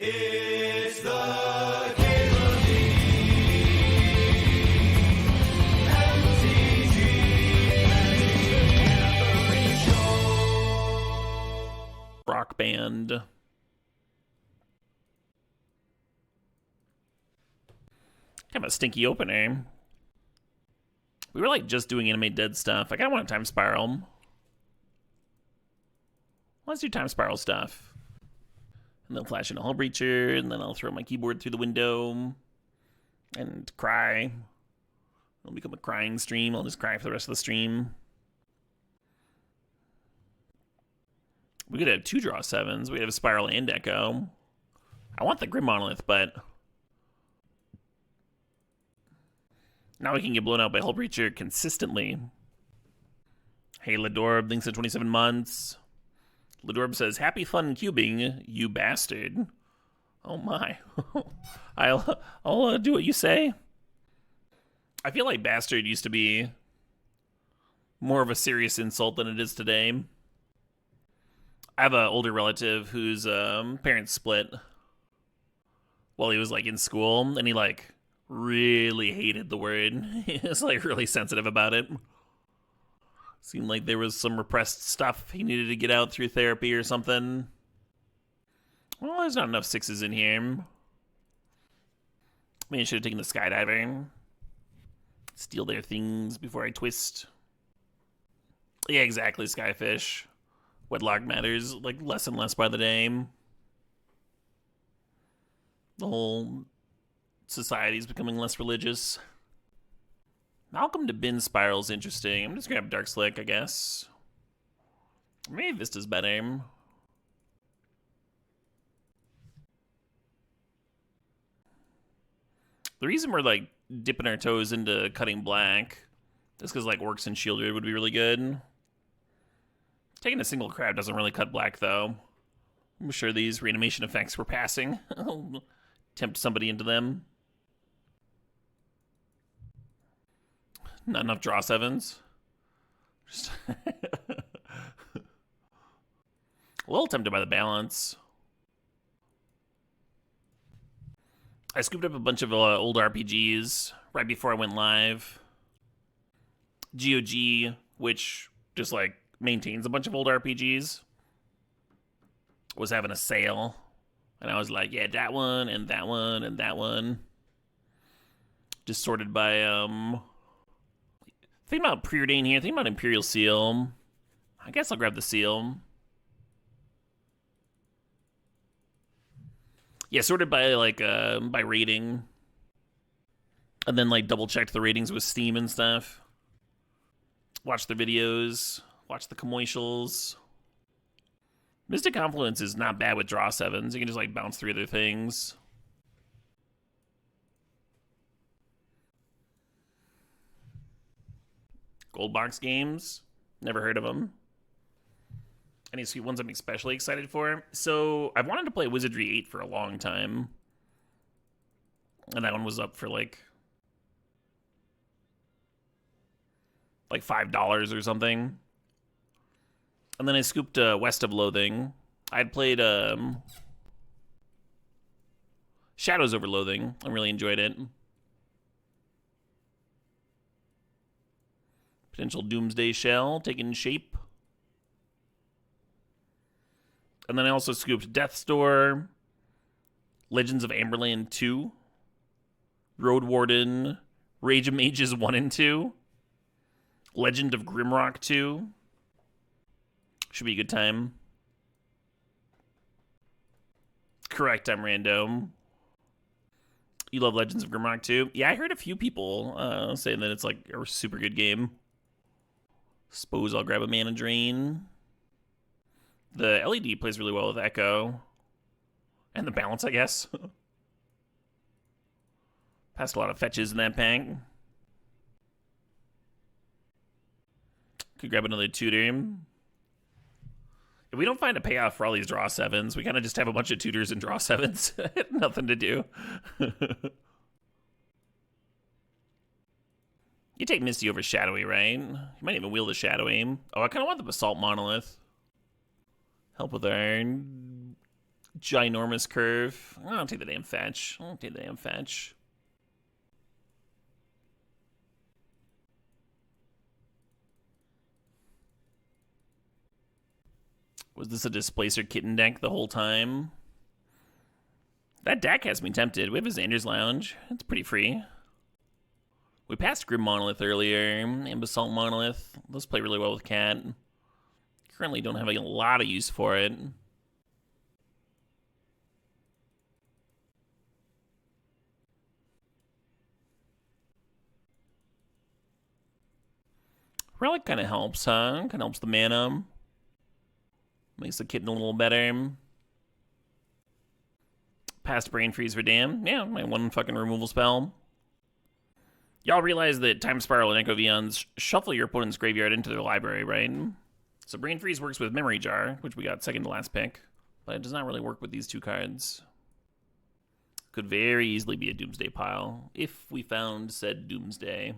It's the Caitlin Lee MTG Gathering Show. Rock band. Kind of a stinky opener. We were like just doing Animate Dead stuff. I kind of want a Time Spiral. Let's do Time Spiral stuff. And then flash in a Hull Breacher, and then I'll throw my keyboard through the window and cry. It'll become a crying stream. I'll just cry for the rest of the stream. We could have 2 draw 7s. We could have a Spiral and Echo. I want the Grim Monolith, but now we can get blown out by Hull Breacher consistently. Hey, Ladorb, thanks for 27 months. Ladorb says, happy fun cubing, you bastard. Oh my. I'll do what you say. I feel like bastard used to be more of a serious insult than it is today. I have an older relative whose parents split while he was like in school, and he like really hated the word. He was like really sensitive about it. Seemed like there was some repressed stuff he needed to get out through therapy or something. Well, there's not enough 6s in here. Maybe I should have taken the Skydiver. Steal their things before I twist. Yeah, exactly, Skyfish. Wedlock matters like less and less by the day. The whole society's becoming less religious. Malcolm to Bin Spiral's interesting. I'm just gonna have Dark Slick, I guess. Maybe Vista's better. The reason we're like dipping our toes into cutting black is because like Orcs and Shieldred would be really good. Taking a single crab doesn't really cut black though. I'm sure these reanimation effects were passing. I'll tempt somebody into them. Not enough draw 7s. Just a little tempted by the balance. I scooped up a bunch of old RPGs right before I went live. GOG, which just like maintains a bunch of old RPGs, was having a sale. And I was like, yeah, that one and that one and that one. Just sorted by think about Preordain here. Think about Imperial Seal. I guess I'll grab the Seal. Yeah, sorted by like by rating, and then like double checked the ratings with Steam and stuff. Watch the videos. Watch the commercials. Mystic Confluence is not bad with draw 7s. You can just like bounce through other things. Gold Box Games, never heard of them. Any sweet ones I'm especially excited for? So I've wanted to play Wizardry 8 for a long time. And that one was up for like $5 or something. And then I scooped West of Loathing. I'd played Shadows over Loathing. I really enjoyed it. Potential Doomsday Shell taking shape. And then I also scooped Death's Door, Legends of Amberland 2, Road Warden, Rage of Mages 1 and 2, Legend of Grimrock 2. Should be a good time. Correct, I'm random. You love Legends of Grimrock 2? Yeah, I heard a few people saying that it's like a super good game. Suppose I'll grab a Mana Drain. The LED plays really well with Echo. And the balance, I guess. Passed a lot of fetches in that pack. Could grab another tutor. If we don't find a payoff for all these draw 7s, we kind of just have a bunch of tutors and draw 7s. Nothing to do. You take Misty over Shadowy, right? You might even wield a Shadowy. Oh, I kind of want the Basalt Monolith. Help with our Ginormous curve. I'll take the damn fetch. Was this a Displacer Kitten deck the whole time? That deck has me tempted. We have a Xander's Lounge. It's pretty free. We passed Grim Monolith earlier, and Basalt Monolith. Those play really well with Cat. Currently don't have a lot of use for it. Relic kind of helps, huh? Kind of helps the mana. Makes the kitten a little better. Past Brain Freeze for Dam. Yeah, my one fucking removal spell. Y'all realize that Time Spiral and Echo Vions shuffle your opponent's graveyard into their library, right? So Brain Freeze works with Memory Jar, which we got second to last pick, but it does not really work with these two cards. Could very easily be a Doomsday pile, if we found said Doomsday.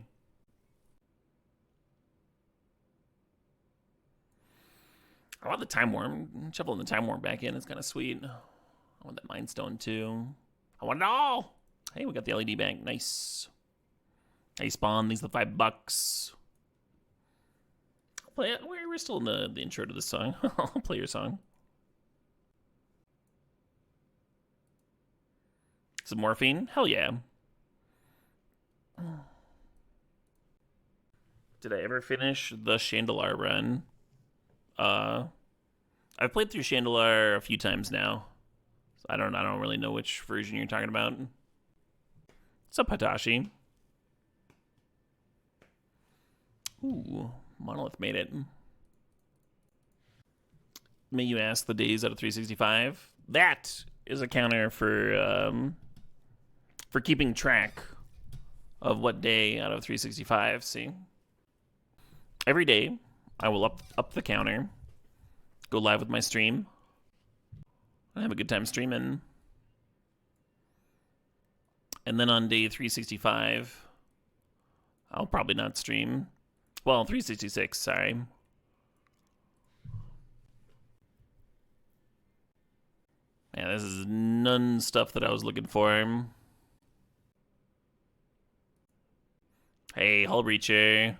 I want the Time Worm. Shuffling the Time Worm back in is kind of sweet. I want that Mind Stone too. I want it all! Hey, we got the LED bank. Nice. Hey, Spawn, these are the $5. I'll play it. We're still in the intro to this song. I'll play your song. Some morphine? Hell yeah. Did I ever finish the Chandelar run? I've played through Chandelar a few times now. So I don't really know which version you're talking about. What's up, Hatashi? Ooh, Monolith made it. May you ask the days out of 365? That is a counter for keeping track of what day out of 365. See, every day I will up the counter, go live with my stream, and have a good time streaming. And then on day 365, I'll probably not stream. Well, 366, sorry. Yeah, this is none stuff that I was looking for. Hey, Hull Breacher.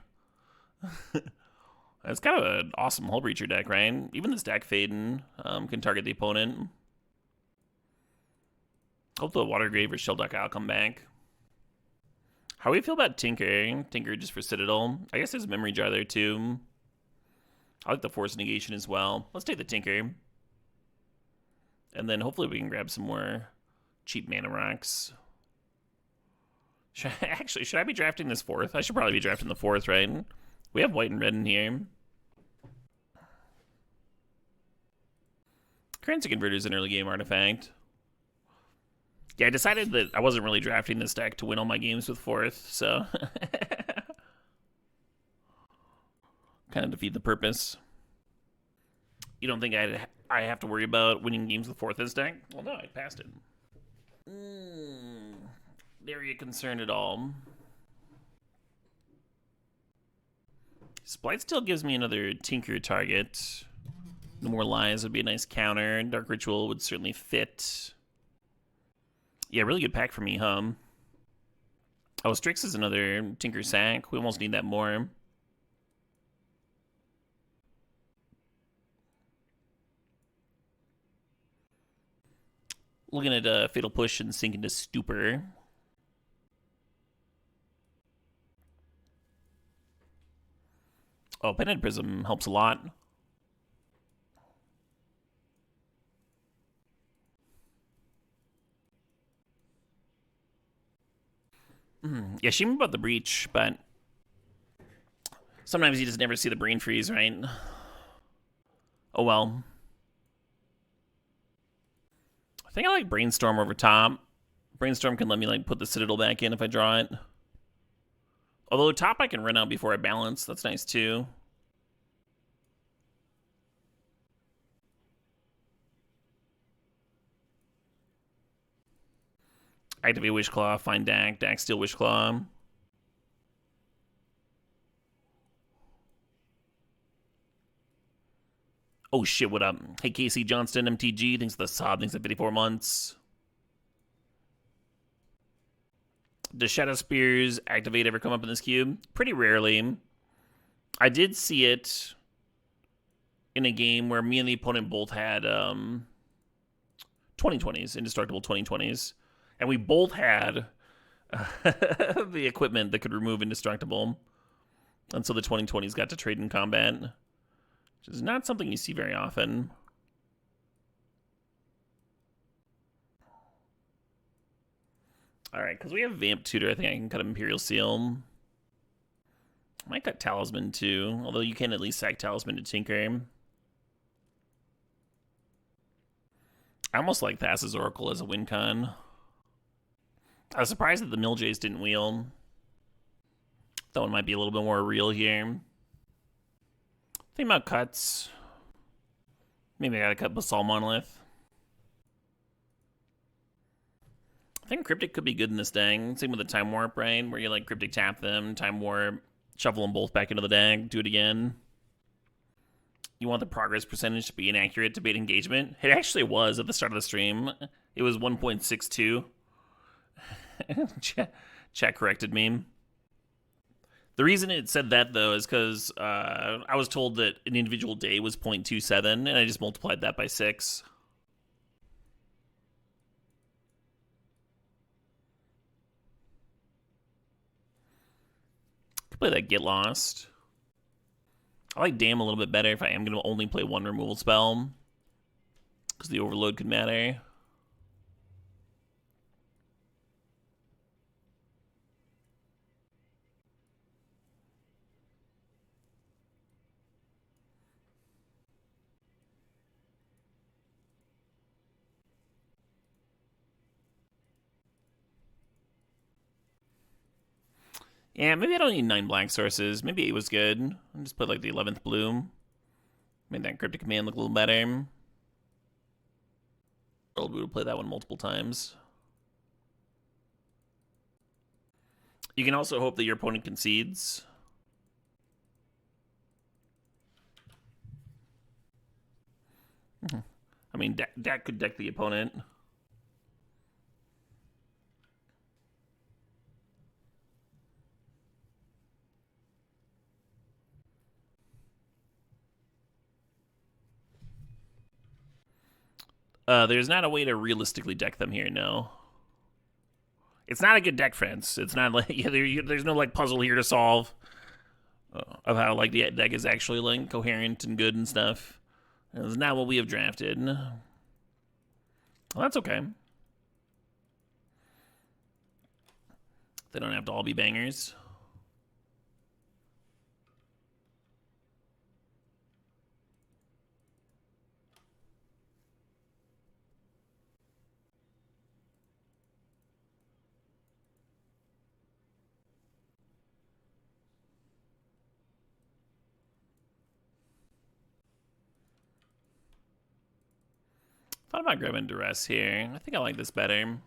That's kind of an awesome Hull Breacher deck, right? Even this deck Faden can target the opponent. Hope the Watergrave or Shellduck I'll come back. How do we feel about Tinker? Tinker just for Citadel. I guess there's a Memory Jar there too. I like the Force Negation as well. Let's take the Tinker. And then hopefully we can grab some more cheap mana rocks. Should I be drafting this fourth? I should probably be drafting the fourth, right? We have white and red in here. Currency Converter is an early game artifact. Yeah, I decided that I wasn't really drafting this deck to win all my games with fourth, so kind of defeat the purpose. You don't think I have to worry about winning games with fourth this deck? Well, no, I passed it. Are you concerned at all? Splight still gives me another Tinker target. No More Lies would be a nice counter. Dark Ritual would certainly fit. Yeah, really good pack for me, huh? Oh, Strix is another Tinker sack. We almost need that more. Looking at Fatal Push and Sink into Stupor. Oh, Penhead Prism helps a lot. Yeah, shame about the Breach, but sometimes you just never see the Brain Freeze, right? Oh well. I think I like Brainstorm over top. Brainstorm can let me like put the Citadel back in if I draw it. Although top I can run out before I balance. That's nice too. Activate Wishclaw, find Dak, Dak steal Wishclaw. Oh shit, what up? Hey, Casey Johnston, MTG, thanks for the sub, thanks for 54 months. Does Shadow Spears Activate ever come up in this cube? Pretty rarely. I did see it in a game where me and the opponent both had 2020s, indestructible 2020s, and we both had the equipment that could remove indestructible, and so the 2020s got to trade in combat, which is not something you see very often. Alright, because we have Vamp Tutor, I think I can cut Imperial Seal. I might cut Talisman too, although you can at least sack Talisman to Tinker. I almost like Thassa's Oracle as a win con. I was surprised that the Milljays didn't wheel. That one might be a little bit more real here. Think about cuts. Maybe I gotta cut Basalt Monolith. I think Cryptic could be good in this deck. Same with the Time Warp, right? Where you like Cryptic tap them, Time Warp, shuffle them both back into the deck, do it again. You want the progress percentage to be inaccurate to bait engagement? It actually was at the start of the stream. It was 1.62. Chat corrected me. The reason it said that, though, is because I was told that an individual day was 0.27, and I just multiplied that by 6. Could play that Get Lost. I like Dam a little bit better if I am going to only play one removal spell, because the Overload could matter. Yeah, maybe I don't need 9 black sources. Maybe 8 was good. I'll just put like the 11th blue. Made that Cryptic Command look a little better. We will play that one multiple times. You can also hope that your opponent concedes. I mean, Dak could deck the opponent. There's not a way to realistically deck them here, no. It's not a good deck, friends. It's not like there's no like puzzle here to solve of how like the deck is actually like coherent and good and stuff. It's not what we have drafted. Well, that's okay. They don't have to all be bangers. Thought about grabbing Duress here. I think I like this better.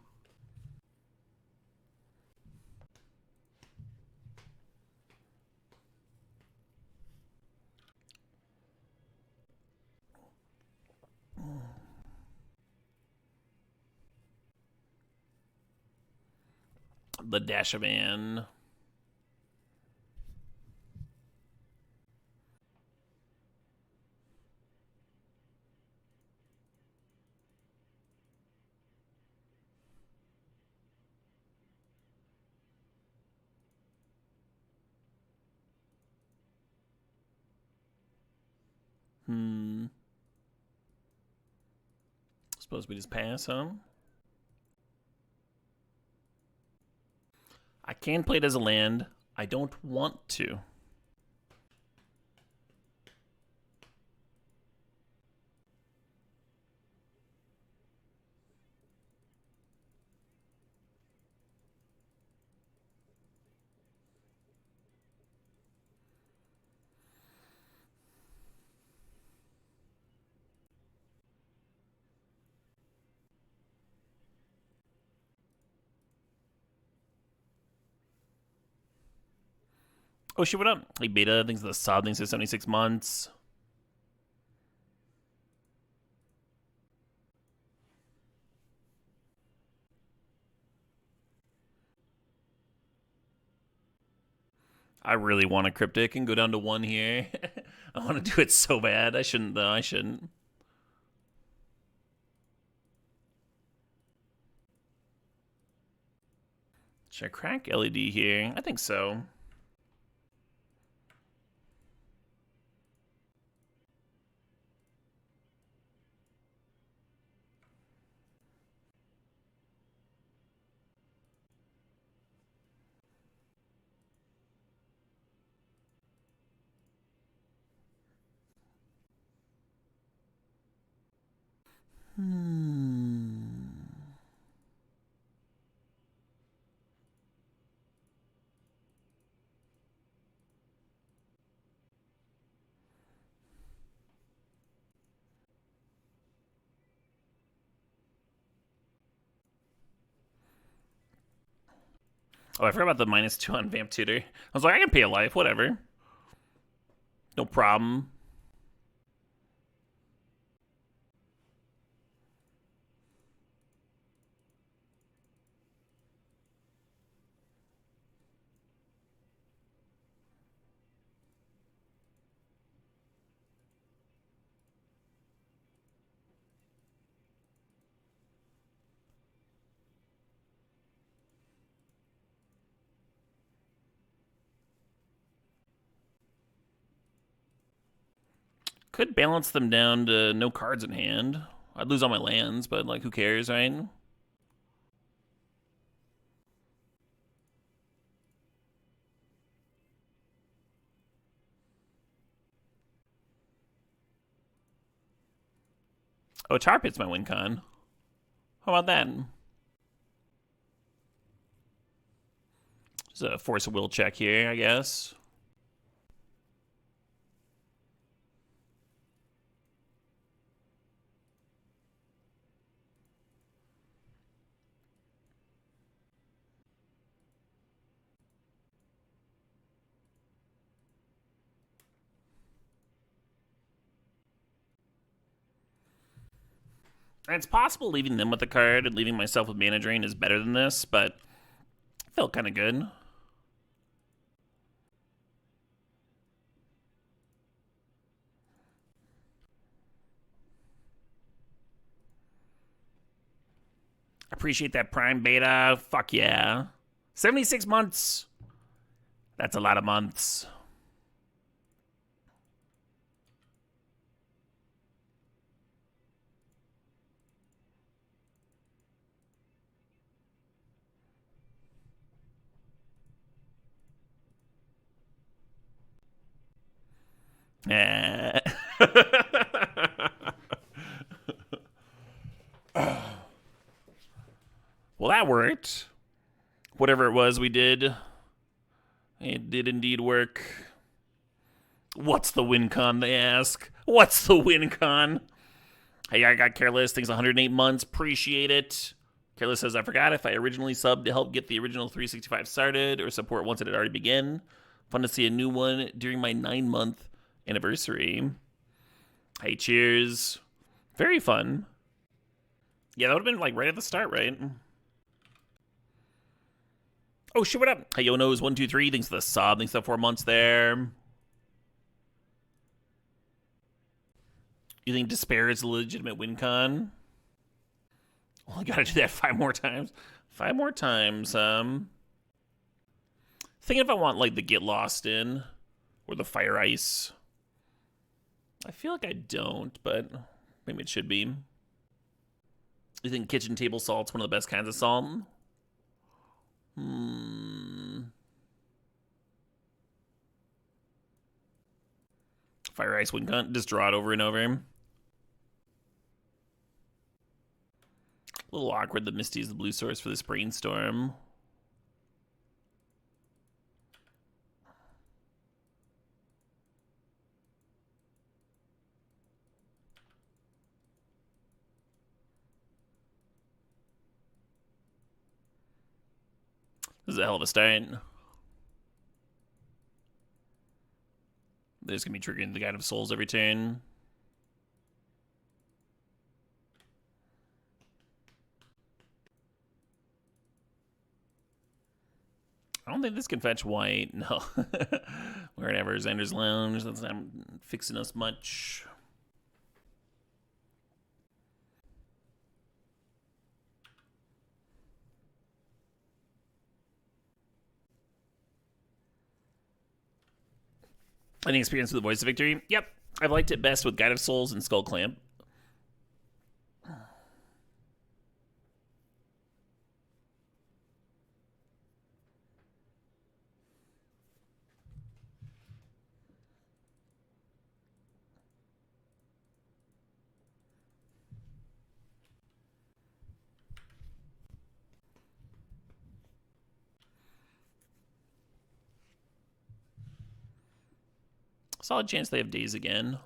The Dashavan. Suppose we just pass, huh? I can play it as a land. I don't want to. Oh shit, what up? Hey Beta, thanks for the sub, thanks for 76 months. I really want a cryptic and go down to 1 here. I want to do it so bad. I shouldn't, though. I shouldn't. Should I crack LED here? I think so. Oh, I forgot about the -2 on Vamp Tutor. I was like, I can pay a life, whatever. No problem. Could balance them down to no cards in hand. I'd lose all my lands, but like, who cares, right? Oh, Tar Pit's my win con. How about that? Just a force of will check here, I guess. And it's possible leaving them with the card and leaving myself with mana drain is better than this, but it felt kind of good. Appreciate that Prime Beta. Fuck yeah. 76 months. That's a lot of months. Yeah. Well, that worked. Whatever it was we did, it did indeed work. What's the win con, they ask? What's the win con? Hey, I got Careless. Thanks 108 months. Appreciate it. Careless says, I forgot if I originally subbed to help get the original 365 started or support once it had already begun. Fun to see a new one during my 9-month anniversary. Hey, cheers. Very fun. Yeah, that would have been like right at the start, right? Oh, shit, what up? Hey, Yo Knows 123. Thanks for the sub. Thanks for the 4 months there. You think Despair is a legitimate win con? Well, I gotta do that 5 more times. 5 more times. Thinking if I want like the Get Lost in or the Fire Ice. I feel like I don't, but maybe it should be. You think Kitchen Table Salt's one of the best kinds of salt? Fire Ice win con. Just draw it over and over. A little awkward that Misty's the blue source for this brainstorm. This is a hell of a start. There's gonna be triggering the Guide of Souls every turn. I don't think this can fetch white. No. Wherever, Xander's Lounge. That's not fixing us much. Any experience with the Voice of Victory? Yep. I've liked it best with Guide of Souls and Skull Clamp. Solid chance they have Daze again.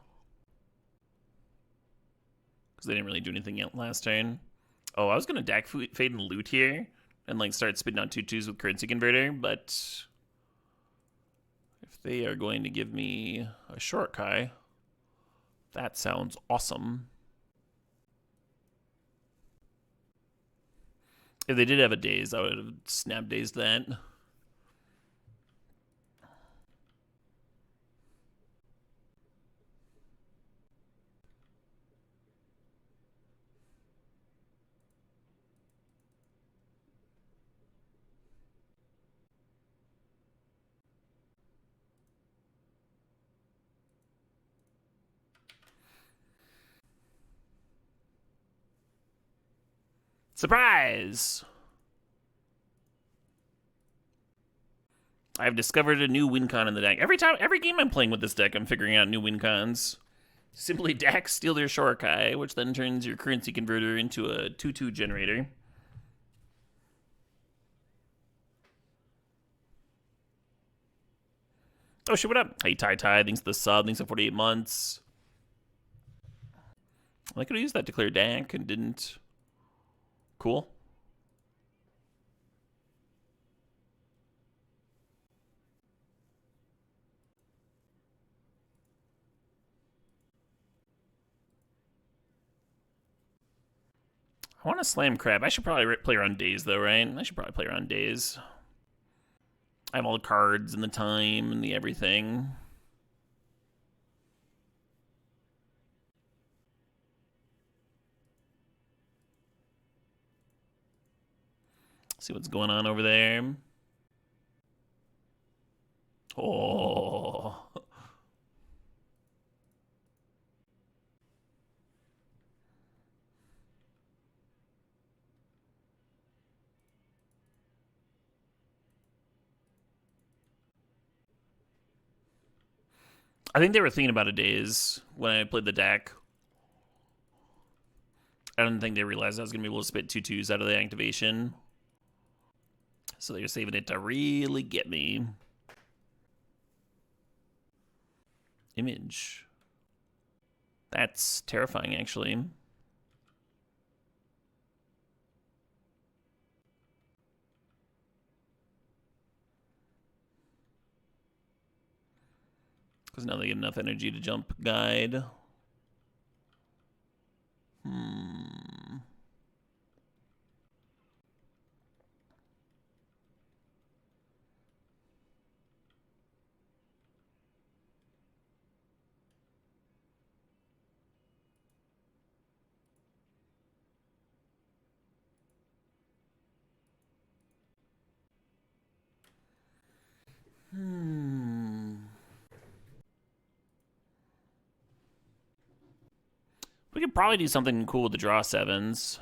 Because they didn't really do anything last turn. Oh, I was going to deck Fade and Loot here. And like start spitting on 2/2s with Currency Converter. But if they are going to give me a short Kai, that sounds awesome. If they did have a Daze, I would have snap dazed that. Surprise! I've discovered a new win con in the deck. Every game I'm playing with this deck, I'm figuring out new win cons. Simply deck, steal their Shorikai, which then turns your Currency Converter into a 2/2 generator. Oh shit, what up? Hey, Tai, thanks for the sub, thanks for 48 months. I could have used that to clear deck and didn't. Cool. I want to slam Crab. I should probably play around Days, though, right? I should probably play around Days. I have all the cards and the time and the everything. See what's going on over there. Oh. I think they were thinking about a Daze when I played the deck. I don't think they realized I was going to be able to spit 2/2s out of the activation. So they're saving it to really get me. Image. That's terrifying, actually. Because now they get enough energy to jump guide. We could probably do something cool with the draw sevens.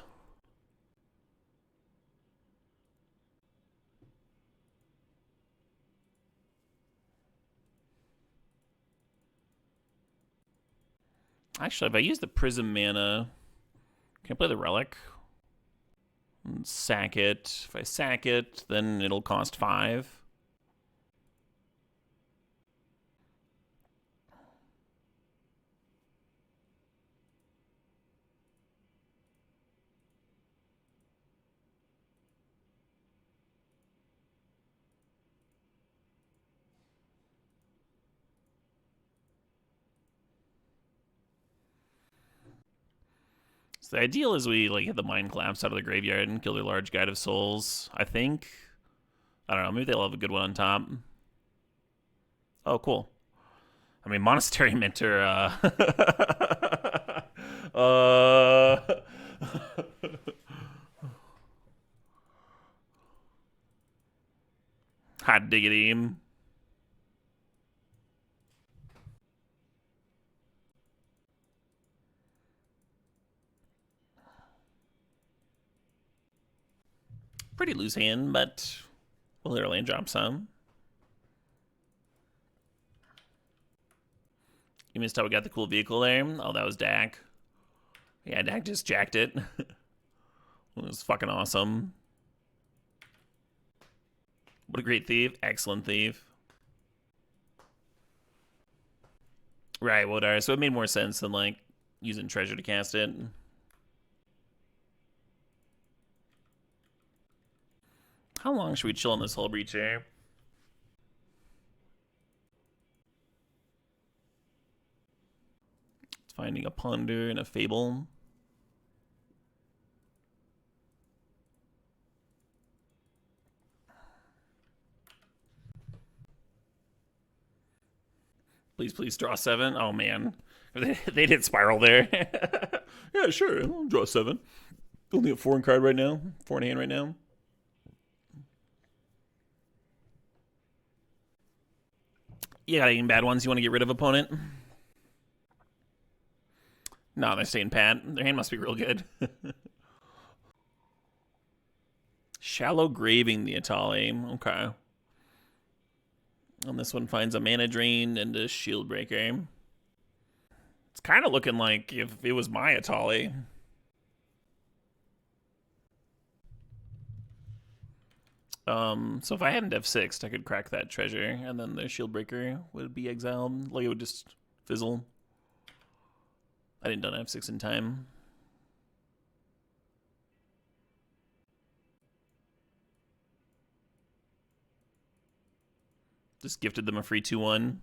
Actually, if I use the Prism mana, can I play the Relic? And sack it. If I sack it, then it'll cost 5. So the ideal is we like hit the Mind Collapse out of the graveyard and kill their large Guide of Souls, I think. I don't know. Maybe they'll have a good one on top. Oh, cool. I mean, Monastery Mentor. Hot diggity. Pretty loose hand, but we'll literally drop some. You missed how we got the cool vehicle there. Oh, that was Dak. Yeah, Dak just jacked it. It was fucking awesome. What a great thief. Excellent thief. Right, whatever. So it made more sense than, like, using treasure to cast it. How long should we chill on this Hull Breacher? It's finding a Ponder and a Fable. Please, please draw 7. Oh, man. They did spiral there. Yeah, sure. I'll draw 7. Only have 4 in card right now. 4 in hand right now. You got any bad ones you want to get rid of, opponent? No, they're staying pat. Their hand must be real good. Shallow Graving the Atali. Okay. And this one finds a Mana Drain and a Shield Breaker. It's kind of looking like if it was my Atali. So if I hadn't F6'd, I could crack that treasure, and then the Shield Breaker would be exiled. Like, it would just fizzle. I didn't done F6 in time. Just gifted them a free 2-1.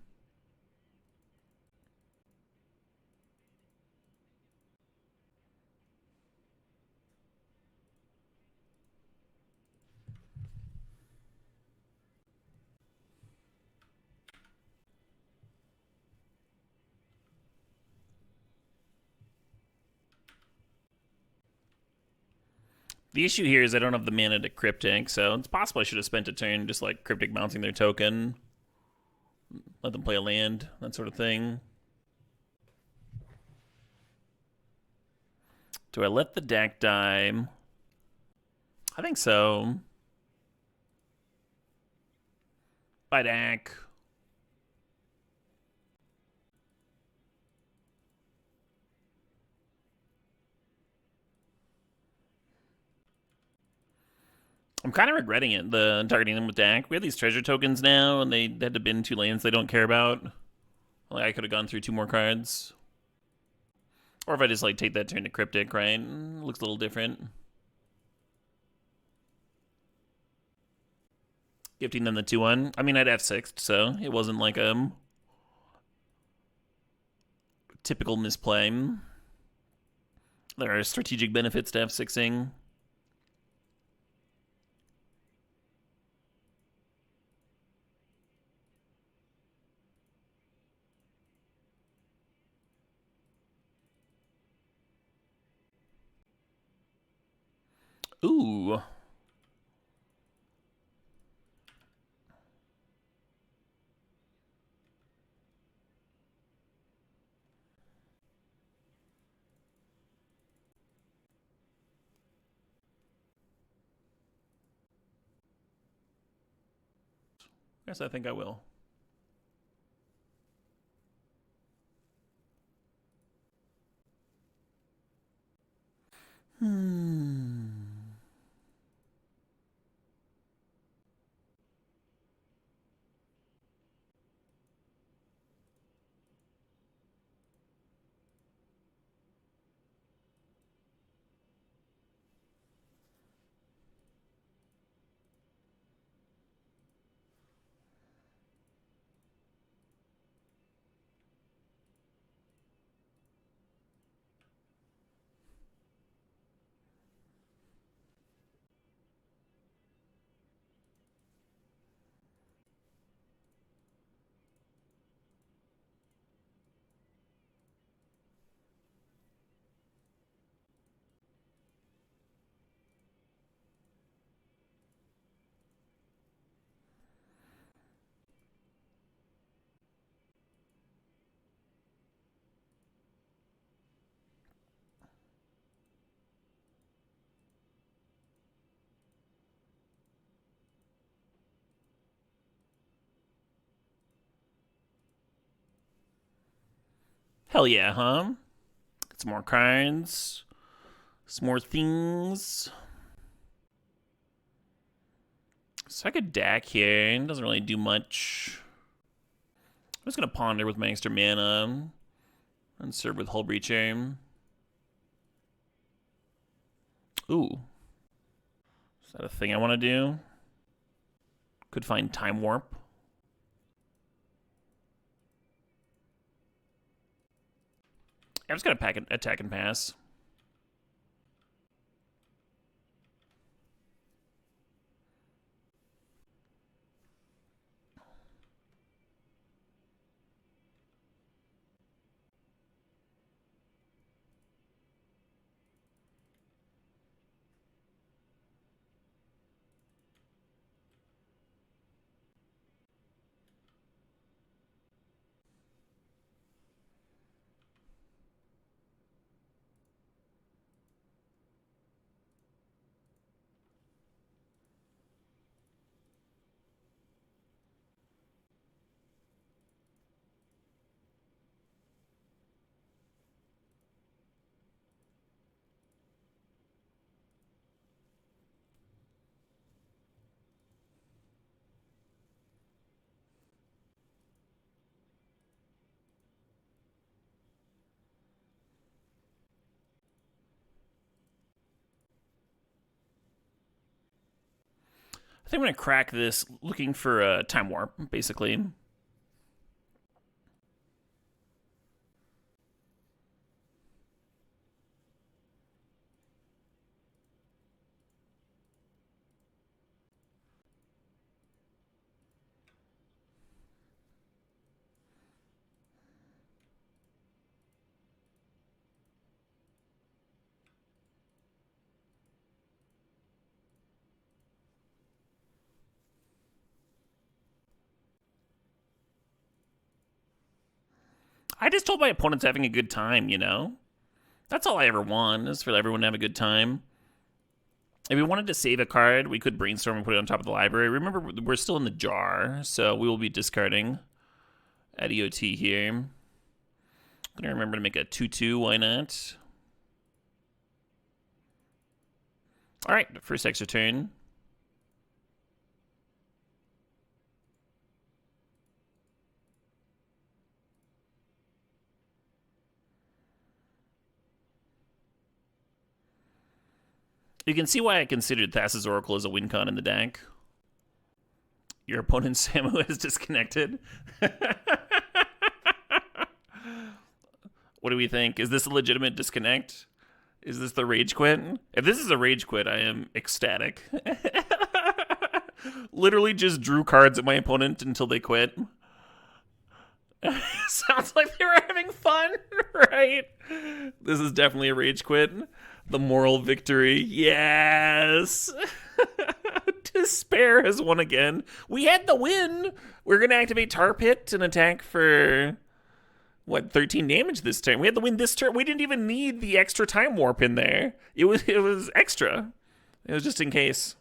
The issue here is I don't have the mana to Cryptic, so it's possible I should have spent a turn just like Cryptic bouncing their token. Let them play a land, that sort of thing. Do I let the deck die? I think so. Bye, Dak. I'm kind of regretting it, targeting them with Dak. We have these treasure tokens now, and they had to bin 2 lands they don't care about. Like, I could have gone through 2 more cards. Or if I just, like, take that turn to Cryptic, right? Looks a little different. Gifting them the 2-1. I mean, I'd F6'd, so it wasn't like a typical misplay. There are strategic benefits to F6ing. Ooh. Yes, I think I will. Hell yeah, huh? Get some more cards. Some more things. Second deck here. Doesn't really do much. I'm just going to ponder with my extra mana. And serve with Hull Breacher. Ooh. Is that a thing I want to do? Could find Time Warp. I'm just going to attack and pass. I think I'm going to crack this looking for a Time Warp, basically. I just told my opponents having a good time, you know? That's all I ever want, is for everyone to have a good time. If we wanted to save a card, we could brainstorm and put it on top of the library. Remember, we're still in the jar, so we will be discarding at EOT here. I'm going to remember to make a 2-2, why not? All right, first extra turn. You can see why I considered Thassa's Oracle as a win con in the deck. Your opponent Samu is disconnected. What do we think? Is this a legitimate disconnect? Is this the rage quit? If this is a rage quit, I am ecstatic. Literally just drew cards at my opponent until they quit. Sounds like they were having fun, right? This is definitely a rage quit. The moral victory. Yes. Despair has won again. We had the win. We're going to activate Tar Pit and attack for, what, 13 damage this turn. We had the win this turn. We didn't even need the extra Time Warp in there. It was extra. It was just in case.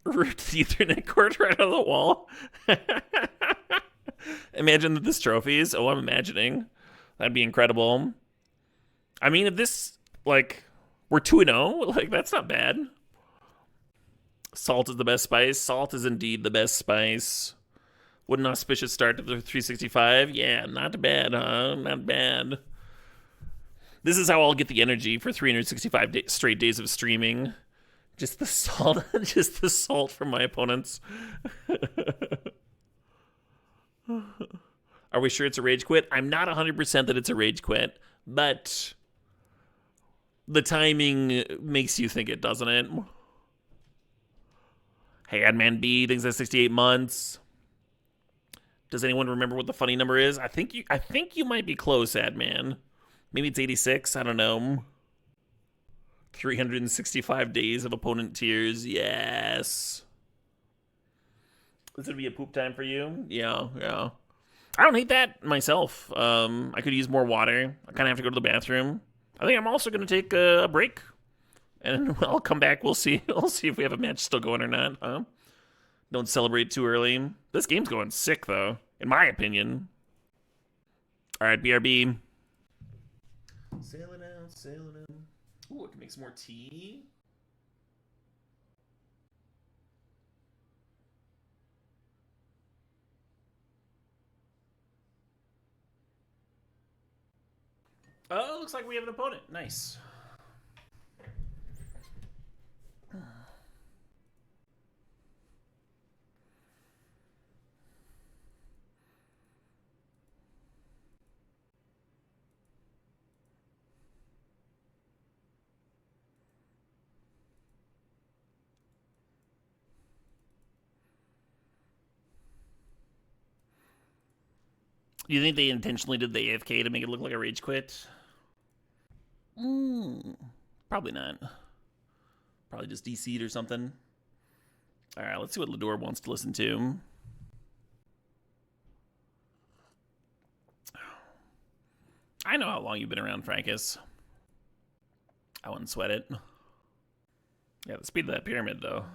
Ripped the Ethernet cord right out of the wall. Imagine that this trophies. Oh, I'm imagining. That'd be incredible. I mean, if this, like, we're 2-0, like, that's not bad. Salt is the best spice. Salt is indeed the best spice. What an auspicious start to the 365. Yeah, not bad, huh? Not bad. This is how I'll get the energy for 365 straight days of streaming. Just the salt, just the salt from my opponents. Are we sure it's a rage quit? I'm not 100% that it's a rage quit, but the timing makes you think it, doesn't it? Hey, Adman B, thanks for 68 months. Does anyone remember what the funny number is? I think you might be close, Adman. Maybe it's 86, I don't know. 365 days of opponent tears, yes. This would be a poop time for you? Yeah. I don't hate that myself. I could use more water. I kind of have to go to the bathroom. I think I'm also going to take a break. And I'll come back. We'll see. We'll see if we have a match still going or not, huh? Don't celebrate too early. This game's going sick, though, in my opinion. All right, BRB. Sailing out, sailing out. Ooh, I can make some more tea. Oh, looks like we have an opponent. Nice. Do you think they intentionally did the AFK to make it look like a rage quit? Probably not. Probably just DC'd or something. All right, let's see what Lador wants to listen to. I know how long you've been around, Frankus. I wouldn't sweat it. Yeah, the speed of that pyramid, though.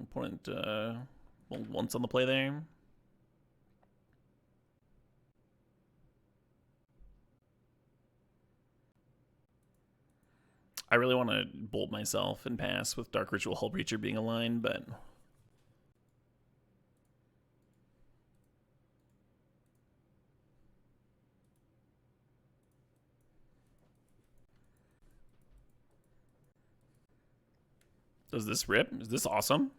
Opponent once on the play there. I really want to bolt myself and pass with Dark Ritual Hull Breacher being aligned, but does this rip? Is this awesome?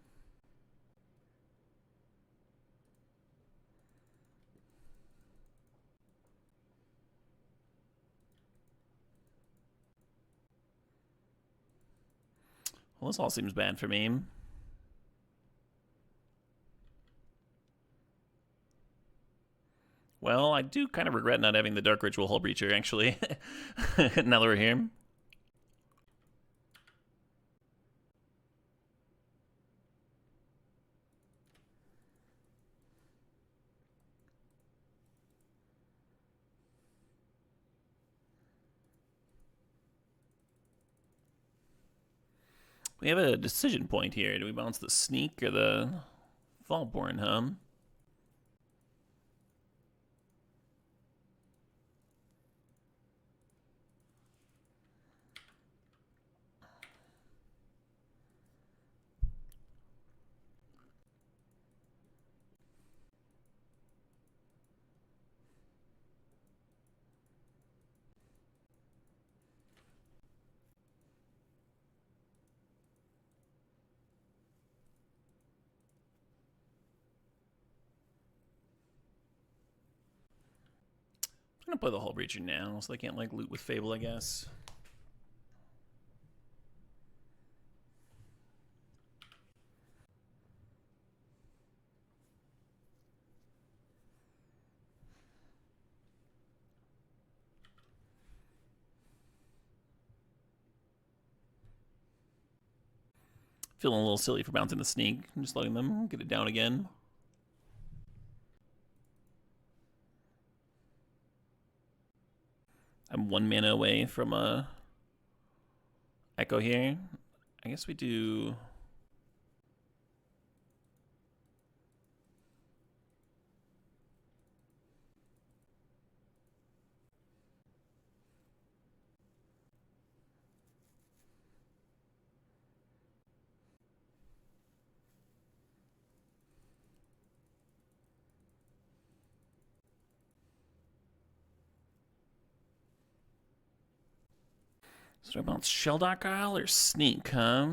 Well, this all seems bad for me. Well, I do kind of regret not having the Dark Ritual Hull Breacher, actually, now that we're here. We have a decision point here. Do we bounce the Sneak or the Fallborn, huh? I'm gonna play the Hull Breacher now, so they can't like loot with Fable, I guess. Feeling a little silly for bouncing the Sneak. I'm just letting them get it down again. I'm 1 mana away from a Echo here. I guess we do. So I bounce Shelldock Isle or Sneak, huh?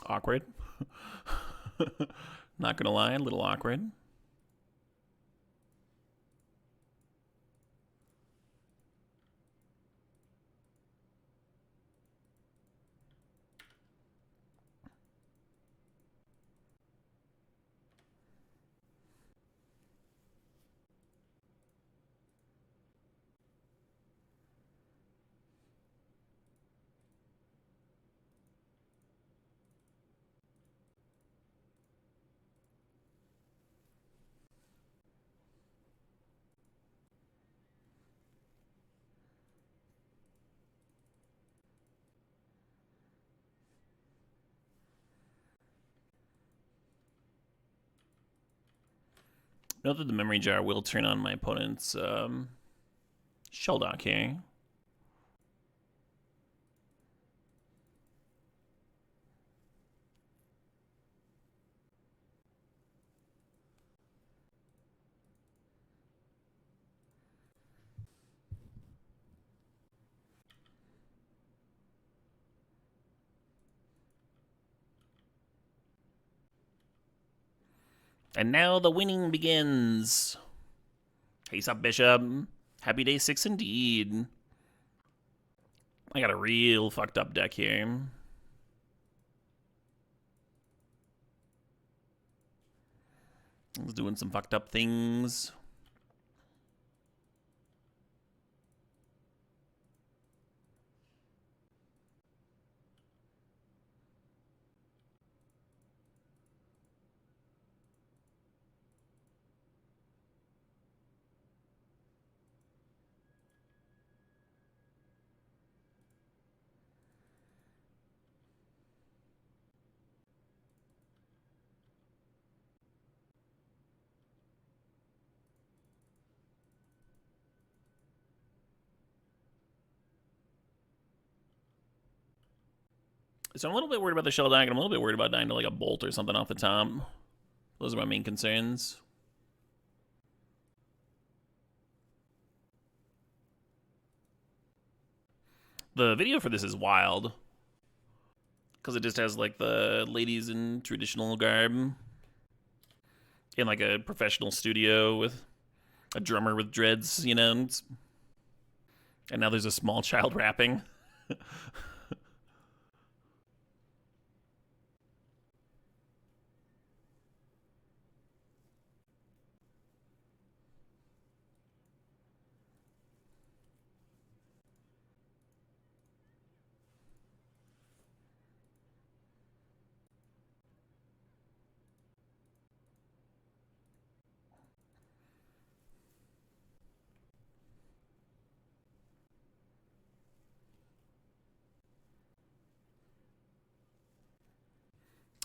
Awkward. Not gonna lie, a little awkward. Note that the memory jar will turn on my opponent's shell dock here. And now the winning begins. Face up, Bishop. Happy day 6 indeed. I got a real fucked up deck here. I was doing some fucked up things. So I'm a little bit worried about the shell dock, and I'm a little bit worried about dying to like a bolt or something off the top. Those are my main concerns. The video for this is wild. Because it just has like the ladies in traditional garb. In like a professional studio with a drummer with dreads, you know. And now there's a small child rapping.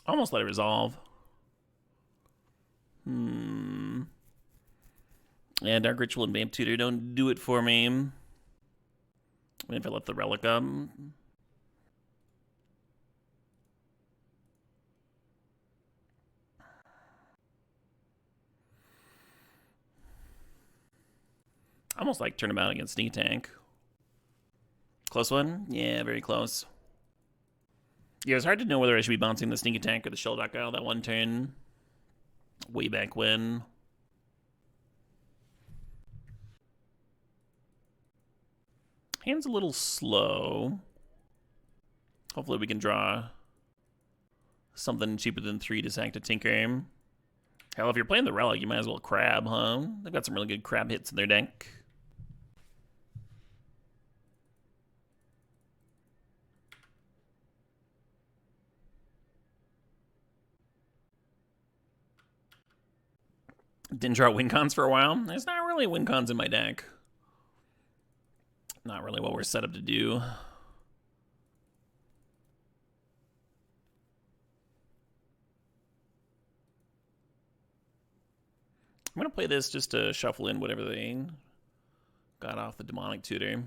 Almost let it resolve. Yeah, Dark Ritual and Vamp Tutor don't do it for me. I mean, if I left the Relic up. Almost like Turnabout against Sneak Tank. Close one? Yeah, very close. Yeah, it's hard to know whether I should be bouncing the Sneak Attack or the Shell Dock out that one turn. Way back when. Hand's a little slow. Hopefully we can draw something cheaper than 3 to sack to Tinker. Hell, if you're playing the Relic, you might as well crab, huh? They've got some really good crab hits in their deck. Didn't draw win cons for a while. There's not really win cons in my deck. Not really what we're set up to do. I'm going to play this just to shuffle in whatever they got off the Demonic Tutor.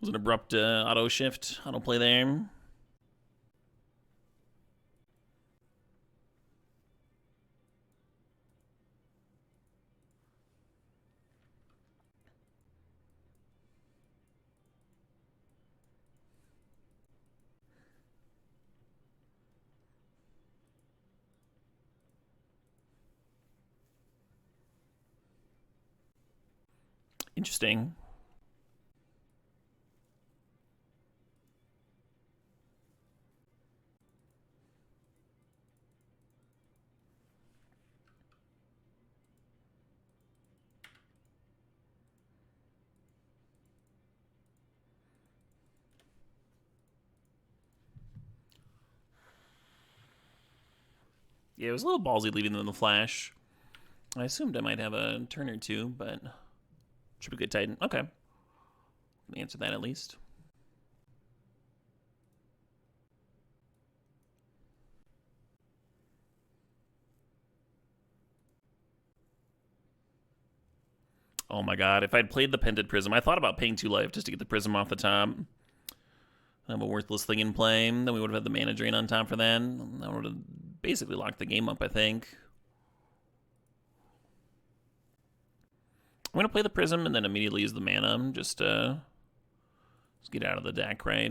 Was an abrupt auto shift, auto play there. Interesting. Yeah, it was a little ballsy leaving them in the flash. I assumed I might have a turn or two, but Triplicate Titan. Okay. Answer that at least. Oh my god, if I'd played the Pendant Prism, I thought about paying 2 life just to get the Prism off the top. I have a worthless thing in play, then we would have had the mana drain on top for that. That would have basically locked the game up, I think. I'm going to play the Prism and then immediately use the mana, just get out of the deck, right?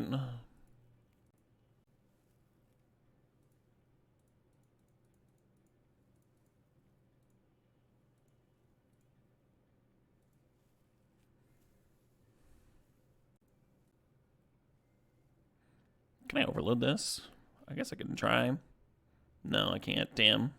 Can I overload this? I guess I can try. No, I can't. Damn.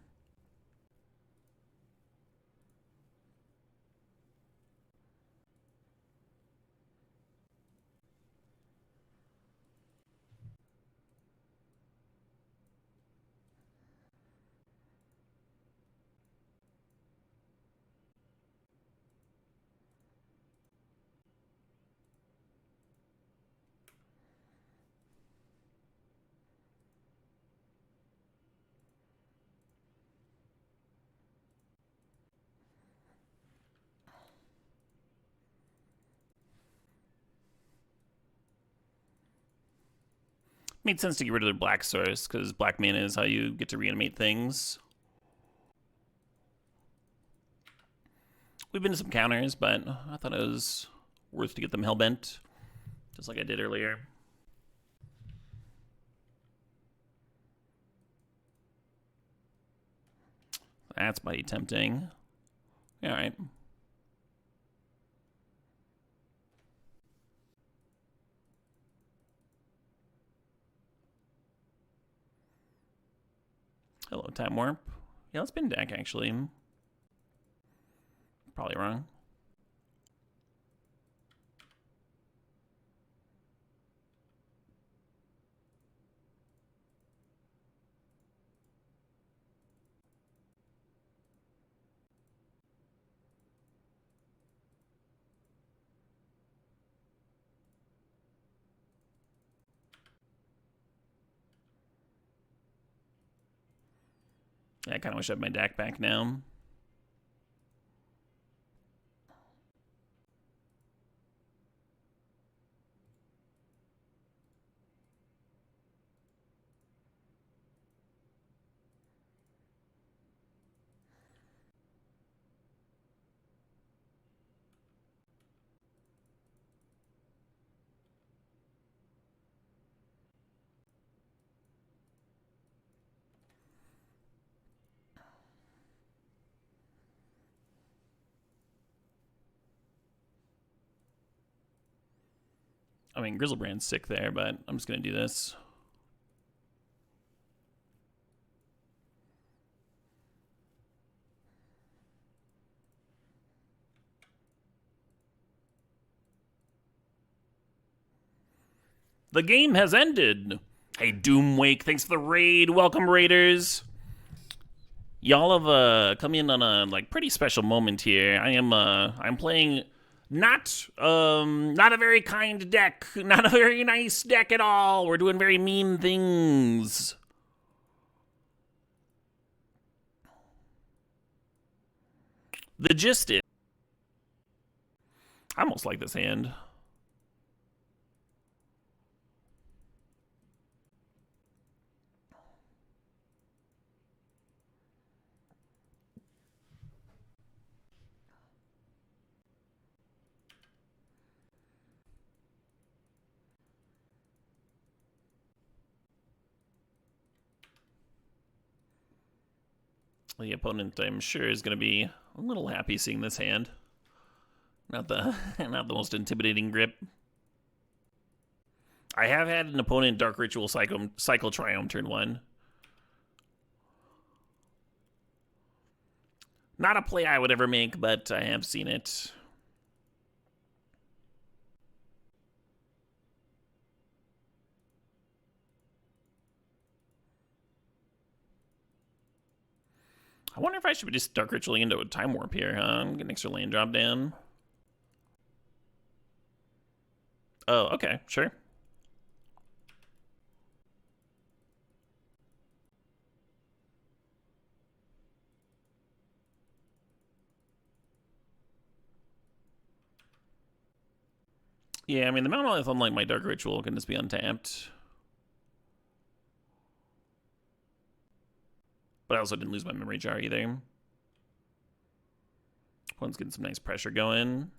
Made sense to get rid of their black source, because black mana is how you get to reanimate things. We've been to some counters, but I thought it was worth to get them hellbent, just like I did earlier. That's mighty tempting. Alright. Hello, Time Warp. Yeah, let's spin deck, actually. Probably wrong. Yeah, I kind of wish I had my deck back now. I mean, Grizzlebrand's sick there, but I'm just going to do this. The game has ended. Hey, Doomwake, thanks for the raid. Welcome, Raiders. Y'all have come in on a pretty special moment here. I'm playing not a very kind deck, not a very nice deck at all. We're doing very mean things. The gist is, I almost like this hand. The opponent, I'm sure, is going to be a little happy seeing this hand. Not the most intimidating grip. I have had an opponent Dark Ritual cycle Triumph turn 1. Not a play I would ever make, but I have seen it. I wonder if I should be just Dark Ritualing into a Time Warp here, huh? Get an extra land drop down. Oh, okay, sure. Yeah, I mean, the Mountain unlike my Dark Ritual, can just be untapped. But I also didn't lose my Memory Jar either. One's getting some nice pressure going.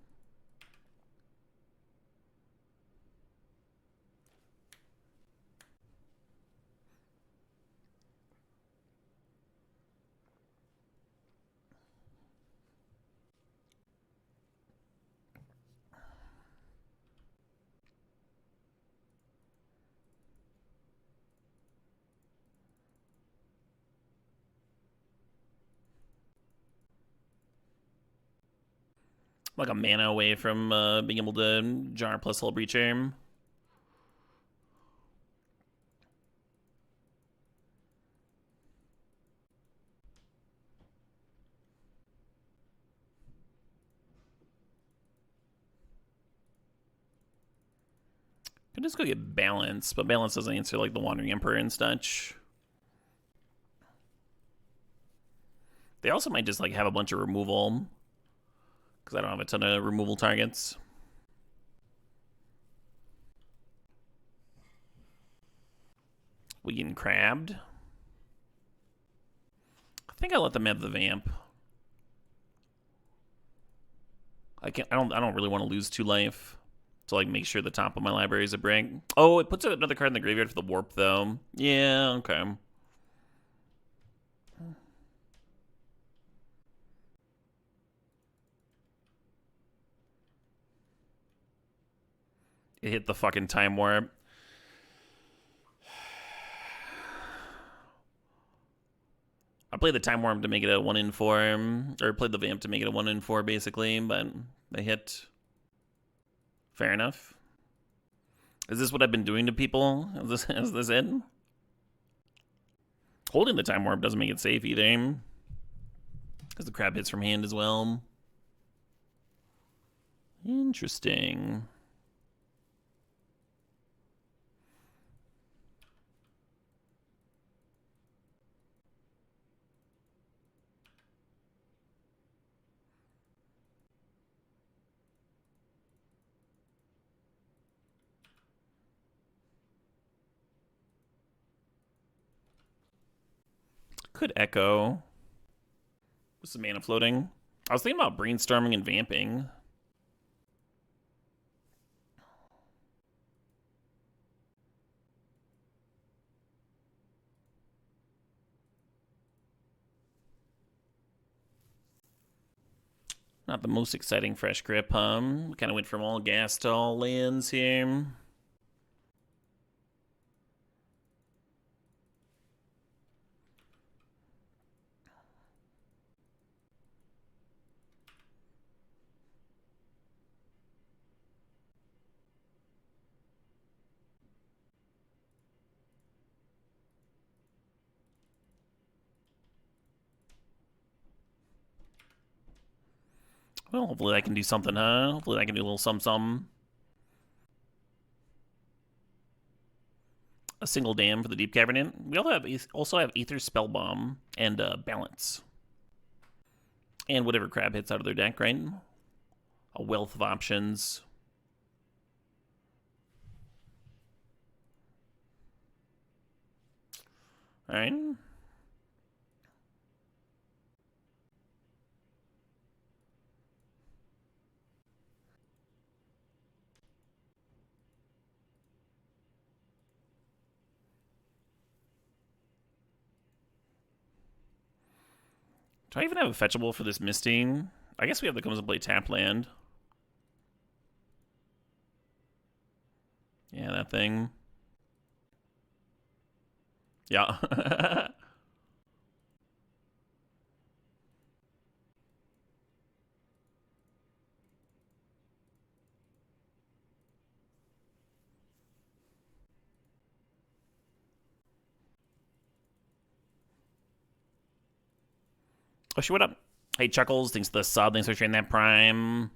Like a mana away from being able to jar plus Hull Breacher. Could just go get Balance, but Balance doesn't answer like the Wandering Emperor and such. They also might just like have a bunch of removal, because I don't have a ton of removal targets. We getting crabbed. I think I let them have the Vamp. I don't really want to lose 2 life to like make sure the top of my library is a break. Oh, it puts another card in the graveyard for the Warp though. Yeah, okay. It hit the fucking Time Warp. I played the Time Warp to make it a 1-in-4, or played the Vamp to make it a 1-in-4 basically, but they hit. Fair enough. Is this what I've been doing to people? Is this it? Holding the Time Warp doesn't make it safe either, because the crab hits from hand as well. Interesting. Could Echo with some mana floating. I was thinking about brainstorming and vamping. Not the most exciting fresh grip, We kind of went from all gas to all lands here. Well, hopefully I can do something, huh? Hopefully I can do a little something. A single dam for the Deep Cavern Inn. We also have Aether Spellbomb and Balance. And whatever crab hits out of their deck, right? A wealth of options. Alright. Do I even have a fetchable for this Misty? I guess we have the comes and play tap land. Yeah, that thing. Yeah. Oh, shit, what up? Hey, Chuckles, thanks for the sub. Thanks for sharing that Prime.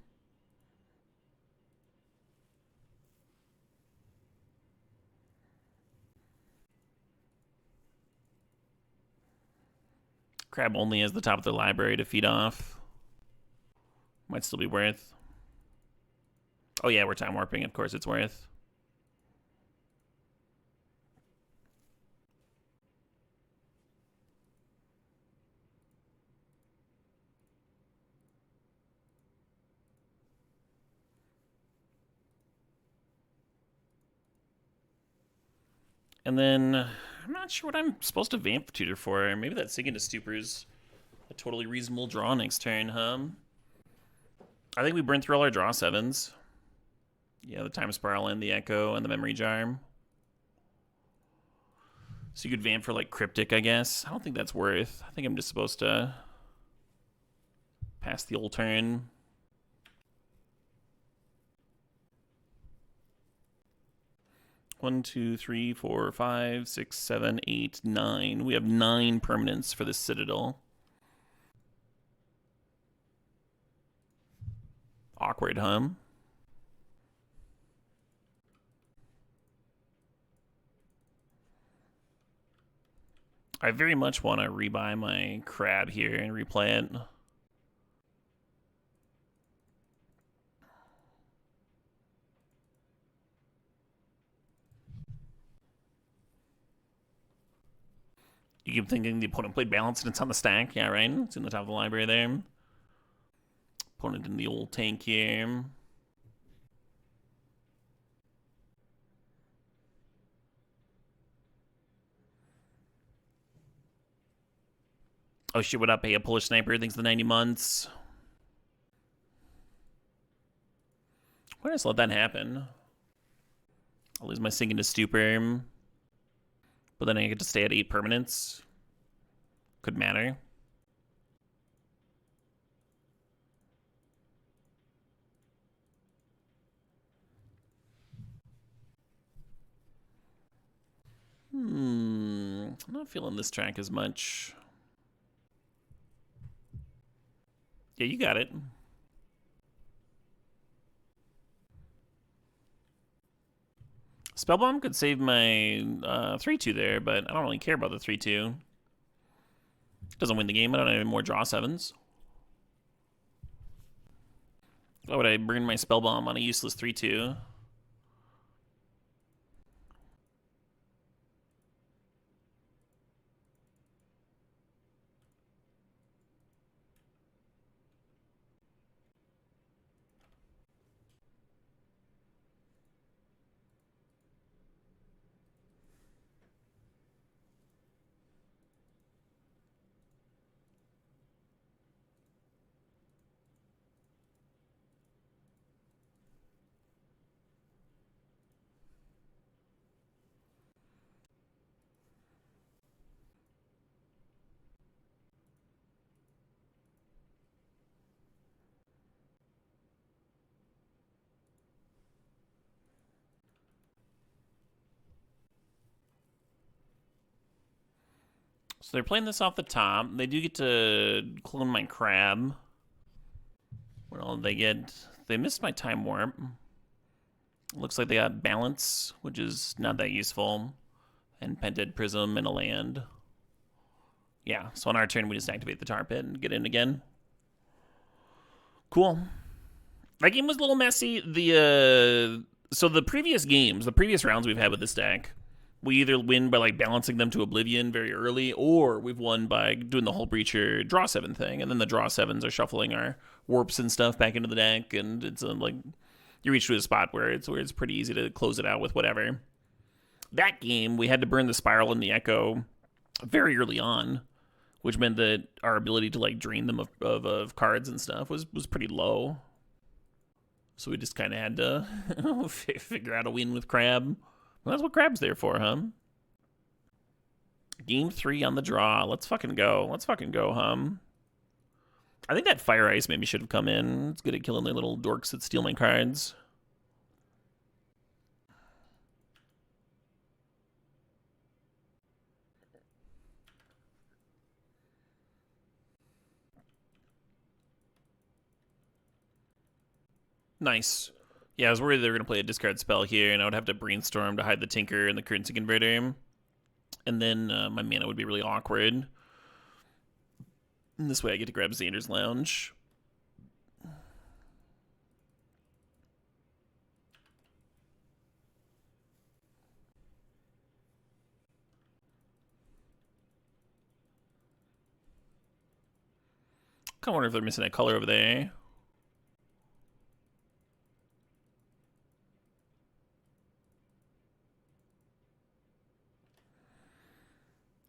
Crab only has the top of the library to feed off. Might still be worth. Oh yeah, we're time warping. Of course it's worth. And then I'm not sure what I'm supposed to vamp tutor for. Maybe that Sink into Stupor's a totally reasonable draw next turn, huh? I think we burn through all our draw 7s. Yeah, the Time Spiral and the Echo and the Memory Jar. So you could vamp for like Cryptic, I guess. I don't think that's worth. I think I'm just supposed to pass the old turn. One, two, three, four, 5, 6, 7, 8, 9. We have 9 permanents for the Citadel. Awkward, huh? I very much want to rebuy my Crab here and replay it. You keep thinking the opponent played balance and it's on the stack. Yeah, right? It's in the top of the library there. Opponent in the old tank here. Oh shit, what up? Hey, a Polish sniper thinks the 90 months. Why just let that happen? I'll lose my Sink into Stupor. But then I get to stay at 8 permanents. Could matter. I'm not feeling this track as much. Yeah, you got it. Spellbomb could save my 3-2 there, but I don't really care about the 3-2. Doesn't win the game. I don't have any more draw 7s. Why would I burn my Spellbomb on a useless 3-2? So they're playing this off the top. They do get to clone my Crab. Well, they missed my Time Warp. Looks like they got Balance, which is not that useful. And Pented Prism and a land. Yeah, so on our turn we just activate the Tar Pit and get in again. Cool. That game was a little messy. So the previous games, the previous rounds we've had with this deck, we either win by like balancing them to oblivion very early, or we've won by doing the Hull Breacher draw 7 thing, and then the draw 7s are shuffling our warps and stuff back into the deck, and it's like you reach to a spot where it's pretty easy to close it out with whatever. That game we had to burn the Spiral and the Echo very early on, which meant that our ability to like drain them of cards and stuff was pretty low. So we just kind of had to figure out a win with Crab. Well, that's what Crab's there for, huh? Game 3 on the draw. Let's fucking go. Let's fucking go, I think that Fire Ice maybe should have come in. It's good at killing the little dorks that steal my cards. Nice. Yeah, I was worried they were going to play a discard spell here, and I would have to Brainstorm to hide the Tinker and the Currency Converter. And then my mana would be really awkward. And this way I get to grab Xander's Lounge. I wonder if they're missing a color over there.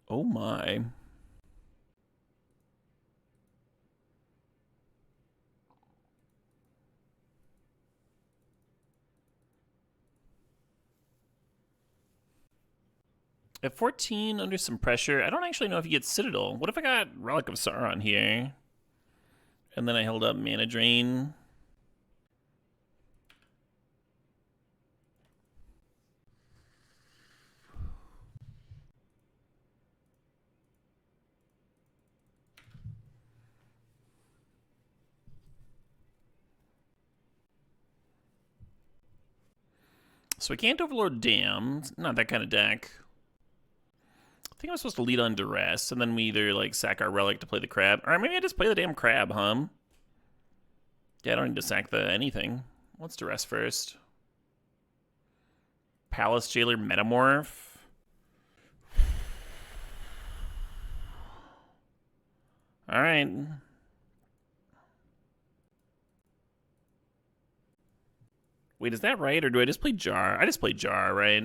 Oh my. At 14, under some pressure, I don't actually know if he gets Citadel. What if I got Relic of Sauron here? And then I held up Mana Drain. So I can't Overlord Dam. It's not that kind of deck. I think I'm supposed to lead on Duress, and then we either like sack our Relic to play the Crab. Or maybe I just play the damn Crab, huh? Yeah, I don't need to sack the anything. Let's Duress first. Palace Jailer Metamorph. Alright. Wait, is that right? Or do I just play Jar? I just play Jar, right?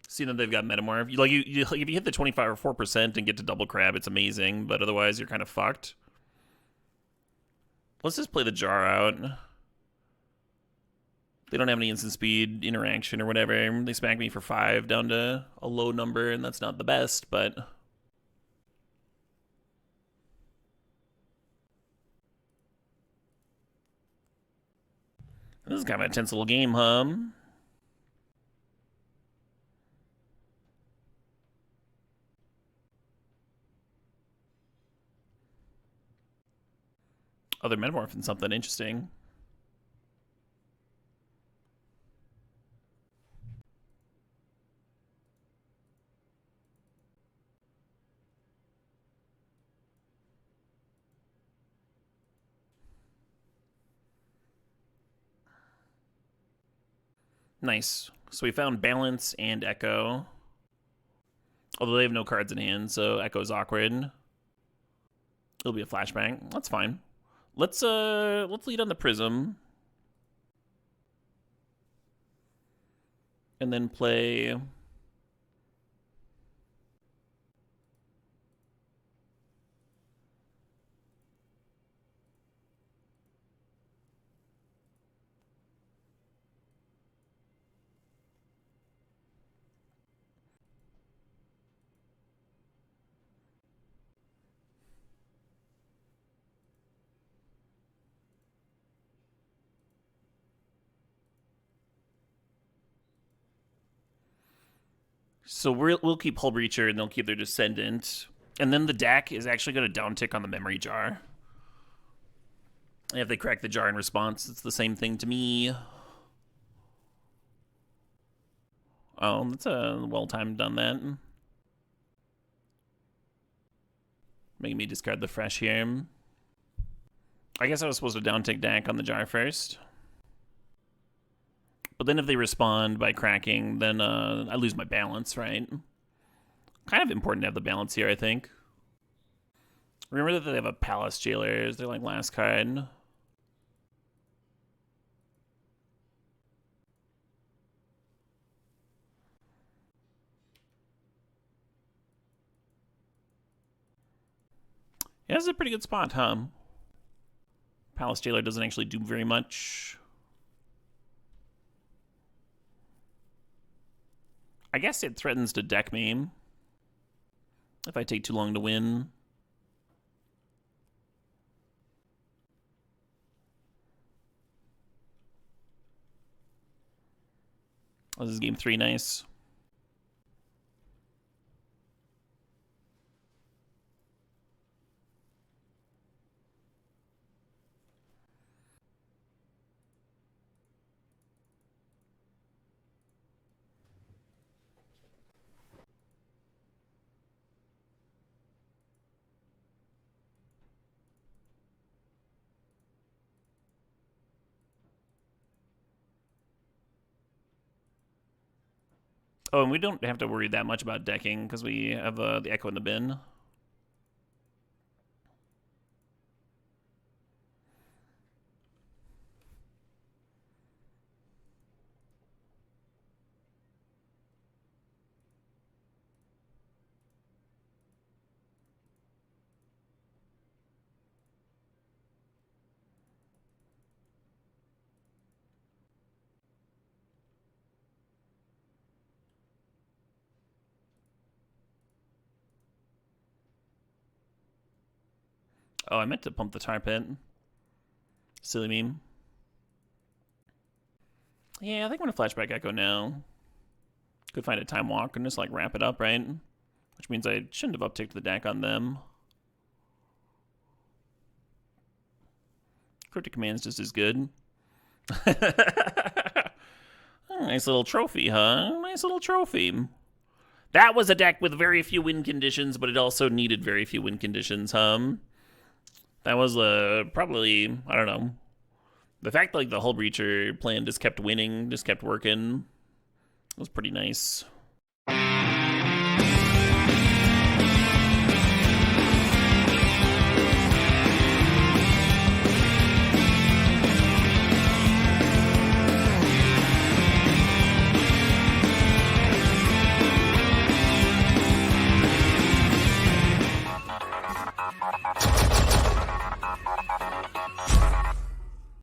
See that they've got Metamorph. Like if you hit the 25 or 4% and get to double Crab, it's amazing. But otherwise, you're kind of fucked. Let's just play the Jar out. They don't have any instant speed interaction or whatever. They smack me for 5 down to a low number, and that's not the best, but... This is kind of a tense little game, huh? Oh, they're metamorphing something interesting. Nice. So we found Balance and Echo. Although they have no cards in hand, so Echo's awkward. It'll be a flashbang. That's fine. Let's lead on the Prism. And then play... So we'll keep Hull Breacher, and they'll keep their Descendant. And then the deck is actually going to downtick on the Memory Jar. And if they crack the Jar in response, it's the same thing to me. Oh, that's a well-timed done that. Making me discard the Fresh here. I guess I was supposed to downtick deck on the Jar first. But then if they respond by cracking, then I lose my balance, right? Kind of important to have the balance here, I think. Remember that they have a Palace Jailer as their like last card. Yeah, this is a pretty good spot, huh? Palace Jailer doesn't actually do very much. I guess it threatens to deck me if I take too long to win. Oh, this is game 3, nice. Oh, and we don't have to worry that much about decking because we have the Echo in the bin. Oh, I meant to pump the tar pit. Silly meme. Yeah, I think I'm gonna flashback Echo now. Could find a time walk and just like wrap it up, right? Which means I shouldn't have upticked the deck on them. Cryptic Command's just as good. Nice little trophy, huh? Nice little trophy. That was a deck with very few win conditions, but it also needed very few win conditions, huh? That was probably, I don't know. The fact that like the Hull Breacher plan just kept winning, just kept working, was pretty nice.